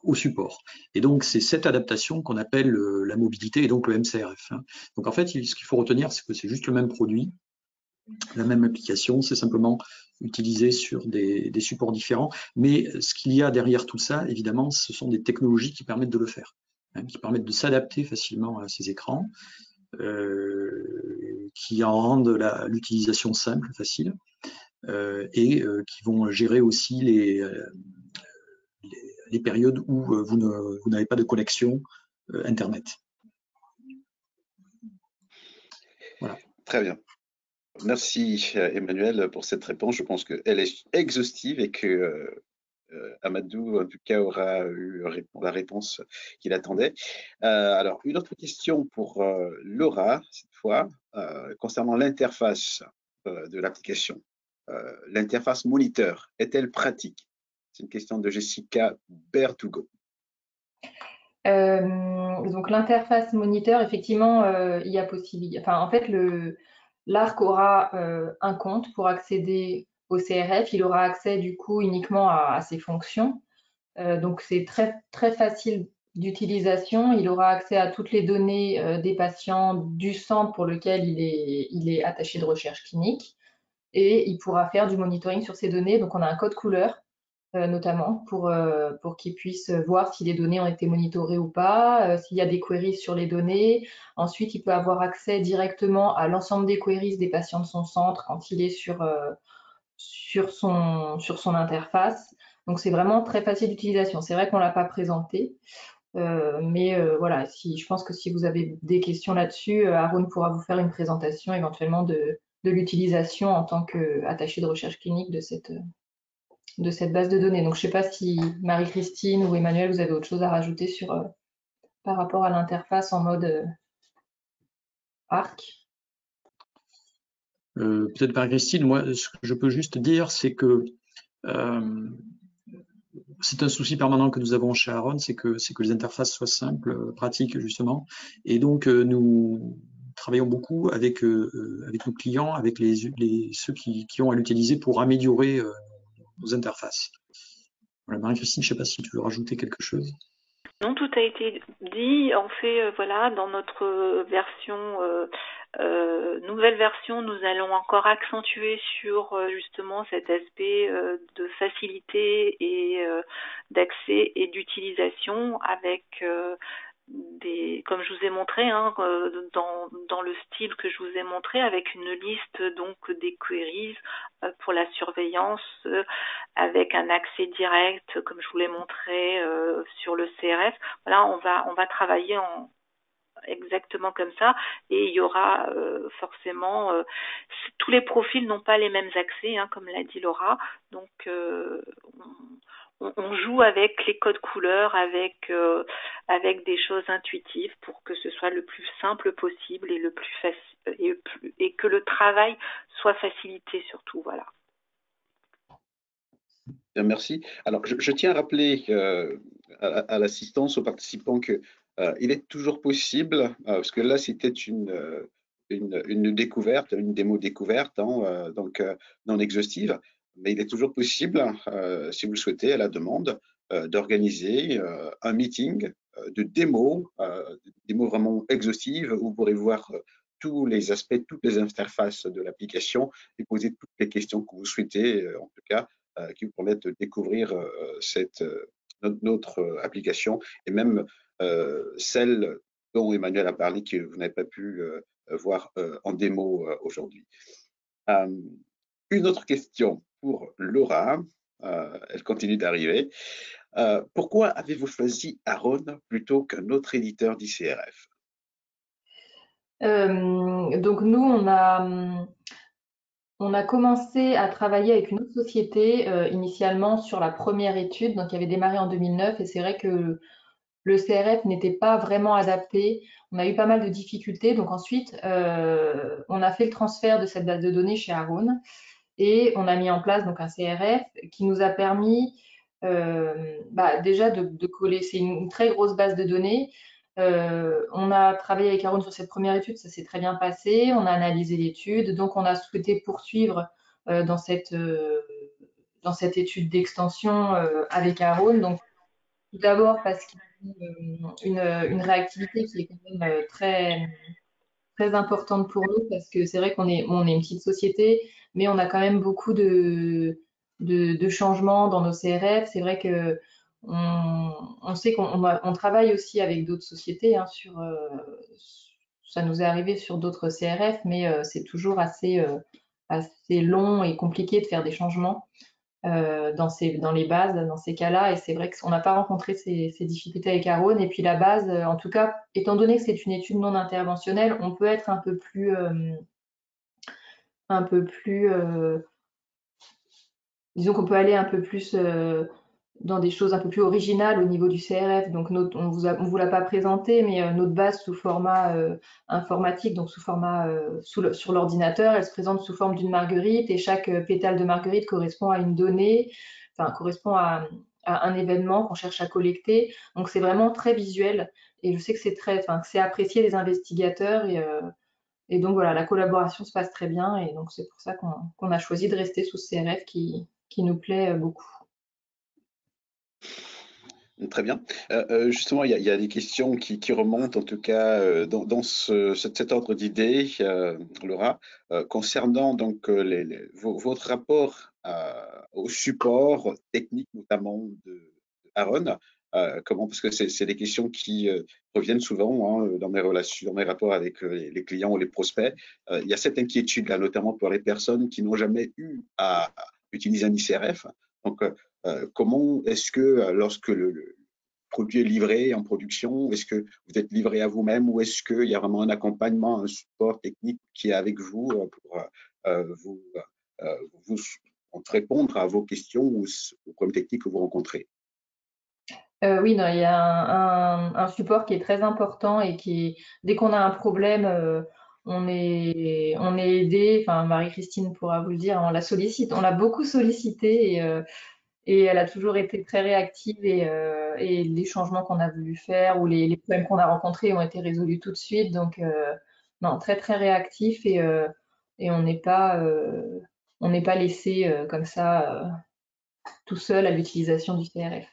au support. Et donc, c'est cette adaptation qu'on appelle la mobilité et donc le MCRF. Hein. Donc, en fait, ce qu'il faut retenir, c'est que c'est juste le même produit, la même application, c'est simplement utilisé sur des supports différents. Mais ce qu'il y a derrière tout ça, évidemment, ce sont des technologies qui permettent de le faire, hein, qui permettent de s'adapter facilement à ces écrans, qui en rendent l'utilisation simple, facile, et qui vont gérer aussi les périodes où vous n'avez pas de connexion Internet. Voilà. Très bien. Merci Emmanuel pour cette réponse. Je pense qu'elle est exhaustive et que Amadou, en tout cas, aura eu la réponse qu'il attendait. Alors, une autre question pour Laura, cette fois, concernant l'interface de l'application. L'interface moniteur, est-elle pratique? C'est une question de Jessica Bertugo. Donc l'interface moniteur, effectivement, il y a possibilité. Enfin, en fait, l'ARC aura un compte pour accéder au CRF. Il aura accès du coup uniquement à ses fonctions. Donc c'est très très facile d'utilisation, il aura accès à toutes les données des patients du centre pour lequel il est attaché de recherche clinique et il pourra faire du monitoring sur ces données. Donc, on a un code couleur notamment pour qu'ils puissent voir si les données ont été monitorées ou pas, s'il y a des queries sur les données. Ensuite, il peut avoir accès directement à l'ensemble des queries des patients de son centre quand il est sur son interface. Donc, c'est vraiment très facile d'utilisation. C'est vrai qu'on ne l'a pas présenté, mais voilà, je pense que si vous avez des questions là-dessus, Aaron pourra vous faire une présentation éventuellement de l'utilisation en tant qu'attaché de recherche clinique de cette base de données. Donc, je ne sais pas si Marie-Christine ou Emmanuel, vous avez autre chose à rajouter par rapport à l'interface en mode ARC. Peut-être Marie-Christine, moi, ce que je peux juste dire, c'est que c'est un souci permanent que nous avons chez Aaron, c'est que les interfaces soient simples, pratiques justement, et donc nous travaillons beaucoup avec nos clients, avec ceux qui ont à l'utiliser pour améliorer nos interfaces. Voilà, Marie-Christine, je ne sais pas si tu veux rajouter quelque chose. Non, tout a été dit. En fait, voilà, dans notre nouvelle version, nous allons encore accentuer sur justement cet aspect de facilité et d'accès et d'utilisation avec comme je vous ai montré, hein, dans le style que je vous ai montré, avec une liste donc des queries pour la surveillance, avec un accès direct, comme je vous l'ai montré sur le CRF. Voilà, on va travailler exactement comme ça, et il y aura forcément tous les profils n'ont pas les mêmes accès, hein, comme l'a dit Laura, donc on joue avec les codes couleurs, avec des choses intuitives pour que ce soit le plus simple possible et le plus facile et que le travail soit facilité surtout, voilà. Bien, merci. Alors, je tiens à rappeler à l'assistance, aux participants que il est toujours possible, parce que là c'était une découverte, une démo découverte, hein, donc non exhaustive, mais il est toujours possible, si vous le souhaitez, à la demande, d'organiser un meeting de démo vraiment exhaustive, où vous pourrez voir tous les aspects, toutes les interfaces de l'application et poser toutes les questions que vous souhaitez, en tout cas, qui vous permettent de découvrir notre application, et même celle dont Emmanuel a parlé, que vous n'avez pas pu voir en démo aujourd'hui. Une autre question pour Laura, elle continue d'arriver. Pourquoi avez-vous choisi Aaron plutôt qu'un autre éditeur d'ICRF? Donc nous, on a commencé à travailler avec une autre société initialement sur la première étude, donc qui avait démarré en 2009, et c'est vrai que le CRF n'était pas vraiment adapté. On a eu pas mal de difficultés, donc ensuite on a fait le transfert de cette base de données chez Aaron et on a mis en place donc un CRF qui nous a permis déjà de coller. C'est une très grosse base de données. On a travaillé avec Aaron sur cette première étude, ça s'est très bien passé. On a analysé l'étude, donc on a souhaité poursuivre dans cette étude d'extension avec Aaron. Donc tout d'abord parce qu'il y a une réactivité qui est quand même très très importante pour nous, parce que c'est vrai qu'on est une petite société, mais on a quand même beaucoup de changements dans nos CRF. C'est vrai que on sait qu'on travaille aussi avec d'autres sociétés, hein, ça nous est arrivé sur d'autres CRF, mais c'est toujours assez long et compliqué de faire des changements dans les bases, dans ces cas-là. Et c'est vrai qu'on n'a pas rencontré ces difficultés avec Aaron. Et puis la base, en tout cas, étant donné que c'est une étude non interventionnelle, on peut être un peu plus disons qu'on peut aller un peu plus dans des choses un peu plus originales au niveau du CRF. Donc on vous l'a pas présenté, mais notre base sous format informatique, donc sous format sur l'ordinateur, elle se présente sous forme d'une marguerite, et chaque pétale de marguerite correspond à une donnée, enfin correspond à un événement qu'on cherche à collecter. Donc c'est vraiment très visuel, et je sais que c'est apprécié des investigateurs, et donc voilà, la collaboration se passe très bien, et donc c'est pour ça qu'on a choisi de rester sous ce CRF qui nous plaît beaucoup. Très bien. Justement, il y a des questions qui remontent, en tout cas, dans cet ordre d'idées, Laura, concernant donc votre rapport au support technique, notamment de Aaron. Comment, parce que c'est des questions qui reviennent souvent hein, dans mes relations, dans mes rapports avec les clients ou les prospects. Il y a cette inquiétude-là, notamment pour les personnes qui n'ont jamais eu à utiliser un ICRF. Donc, comment est-ce que lorsque le produit est livré en production, est-ce que vous êtes livré à vous-même ou est-ce qu'il y a vraiment un accompagnement, un support technique qui est avec vous pour vous, vous répondre à vos questions ou aux problèmes techniques que vous rencontrez? Oui, non, il y a un support qui est très important et dès qu'on a un problème, on est aidé. Enfin, Marie-Christine pourra vous le dire, on l'a beaucoup sollicité et elle a toujours été très réactive et les changements qu'on a voulu faire ou les problèmes qu'on a rencontrés ont été résolus tout de suite. Donc, non, très très réactif et on n'est pas laissé comme ça tout seul à l'utilisation du CRF.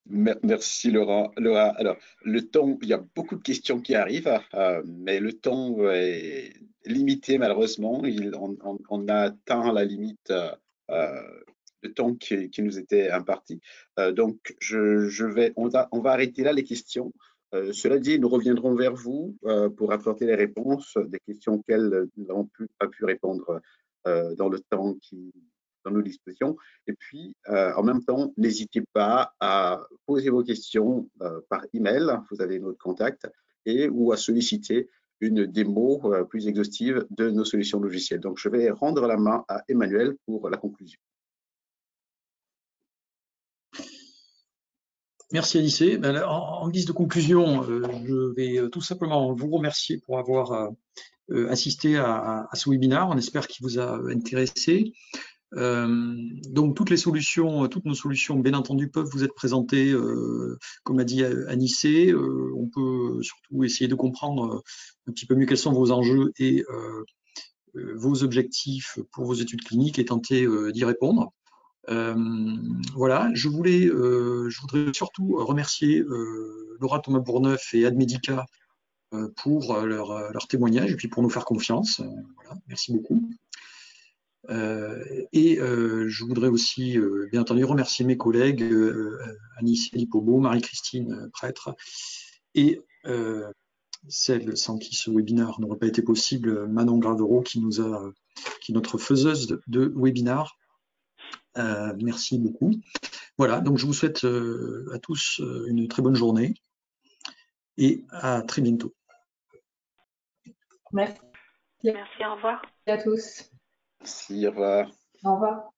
Merci Laurent. Laura, alors le temps, il y a beaucoup de questions qui arrivent, mais le temps est limité malheureusement. On a atteint la limite de temps qui nous était imparti. Donc on va arrêter là les questions. Cela dit, nous reviendrons vers vous pour apporter les réponses des questions auxquelles nous n'avons pas pu répondre dans le temps qui dans nos dispositions. Et puis, en même temps, n'hésitez pas à poser vos questions par email, vous avez notre contact, ou à solliciter une démo plus exhaustive de nos solutions logicielles. Donc, je vais rendre la main à Emmanuel pour la conclusion. Merci Anissé. En guise de conclusion, je vais tout simplement vous remercier pour avoir assisté à ce webinaire. On espère qu'il vous a intéressé. Donc toutes nos solutions, bien entendu, peuvent vous être présentées, comme a dit Anissé. On peut surtout essayer de comprendre un petit peu mieux quels sont vos enjeux et vos objectifs pour vos études cliniques et tenter d'y répondre. Voilà, je voudrais surtout remercier Laura Thomas-Bourneuf et Admedica pour leur témoignage et puis pour nous faire confiance. Voilà, merci beaucoup. Je voudrais aussi, bien entendu, remercier mes collègues Anis Lipobo, Marie-Christine Prêtre et celle sans qui ce webinaire n'aurait pas été possible, Manon Gravero, qui est notre faiseuse de webinaire. Merci beaucoup. Voilà, donc je vous souhaite à tous une très bonne journée et à très bientôt. Merci. Merci, au revoir. À tous. Merci, au revoir. Au revoir.